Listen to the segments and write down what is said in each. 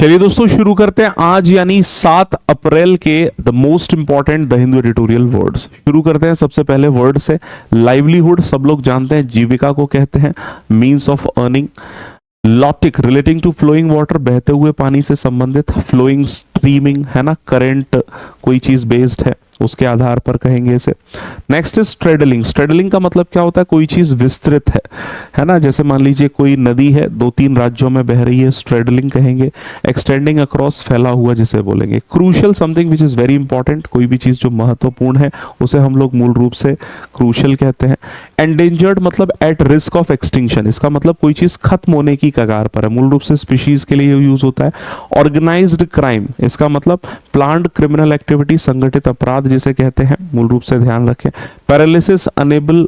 चलिए दोस्तों शुरू करते हैं आज यानी 7 अप्रैल के the most important the Hindu editorial words. शुरू करते हैं सबसे पहले वर्ड से। लाइवलीहुड सब लोग जानते हैं, जीविका को कहते हैं, means of earning. Lotic relating to flowing water, बहते हुए पानी से संबंधित। फ्लोइंग स्ट्रीमिंग है ना, करंट कोई चीज बेस्ड है उसके आधार पर कहेंगे इसे। Next is स्ट्रेडलिंग। स्ट्रेडलिंग का मतलब क्या होता है, कोई चीज विस्तृत है ना, जैसे मान लीजिए कोई नदी है 2-3 राज्यों में बह रही है, स्ट्रेडलिंग कहेंगे। एक्सटेंडिंग अक्रॉस, फैला हुआ जिसे बोलेंगे। Crucial something which is very important, कोई भी चीज जो महत्वपूर्ण है उसे हम लोग मूल रूप से क्रूशियल कहते हैं। एंडेंजर्ड मतलब एट रिस्क ऑफ एक्सटिंक्शन, इसका मतलब कोई चीज खत्म होने की कगार पर है, मूल रूप से स्पीशीज के लिए यूज होता है। ऑर्गेनाइज्ड क्राइम, इसका मतलब प्लान्ड क्रिमिनल एक्टिविटी, संगठित अपराध जिसे कहते हैं, मूल रूप से ध्यान रखें। पैरालिसिस अनेबल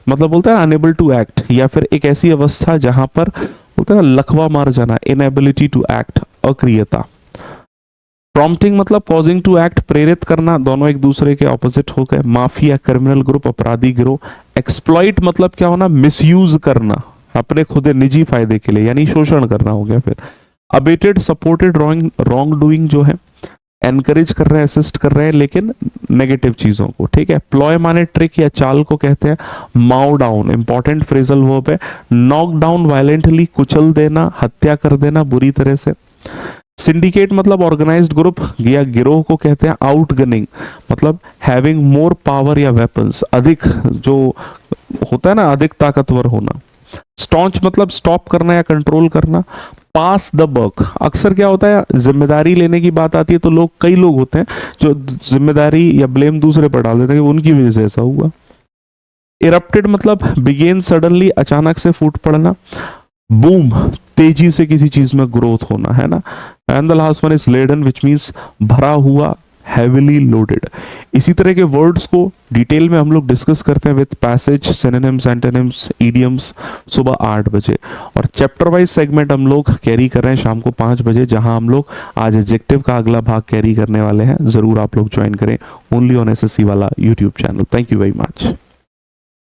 मतलब बोलते हैं अनेबल टू एक्ट, या फिर एक ऐसी अवस्था जहां पर बोलते हैं लकवा मार जाना, इनएबिलिटी टू एक्ट, अक्रियता। प्रॉम्प्टिंग मतलब कॉजिंग टू एक्ट, प्रेरित करना, दोनों एक दूसरे के ऑपोजिट हो गए। माफिया क्रिमिनल ग्रुप, अपराधी गिरोह। एक्सप्लॉइट मतलब क्या होना, मिसयूज करना अपने खुद निजी फायदे के लिए, यानी शोषण करना हो गया। फिर अबेटेड सपोर्टेड रॉन्ग डूइंग जो है, एनकरेज कर रहे हैं, असिस्ट कर रहे हैं लेकिन नेगेटिव चीजों को, ठीक है। प्लॉय माने ट्रिक या चाल को कहते हैं। Mow down important phrasal verb है। नॉक डाउन वायलेंटली, कुचल देना, हत्या कर देना बुरी तरह से। सिंडिकेट मतलब ऑर्गेनाइज्ड ग्रुप या गिरोह को कहते हैं। आउटगनिंग मतलब हैविंग मोर पावर या वेपन्स, अधिक जो होता है ना, अधिक ताकतवर होना। स्टॉन्च मतलब स्टॉप करना या कंट्रोल करना। पास द बक, अक्सर क्या होता है जिम्मेदारी लेने की बात आती है तो कई लोग होते हैं जो जिम्मेदारी या ब्लेम दूसरे पर डाल देते हैं कि उनकी वजह से ऐसा हुआ। इरप्टेड मतलब बिगेन सडनली, अचानक से फूट पड़ना। बूम तेजी से किसी चीज में ग्रोथ होना, है ना। And the last one is laden which means भरा हुआ, हेविली लोडेड। इसी तरह के वर्ड्स को डिटेल में हम लोग डिस्कस करते हैं with passage, synonyms, antonyms, idioms सुबह 8 बजे। और चैप्टर वाइज सेगमेंट हम लोग कैरी कर रहे हैं शाम को 5 बजे, जहां हम लोग आज एडजेक्टिव का अगला भाग कैरी करने वाले हैं। जरूर आप लोग ज्वाइन करें ओनली ऑन एसएससी वाला YouTube channel. Thank you very much.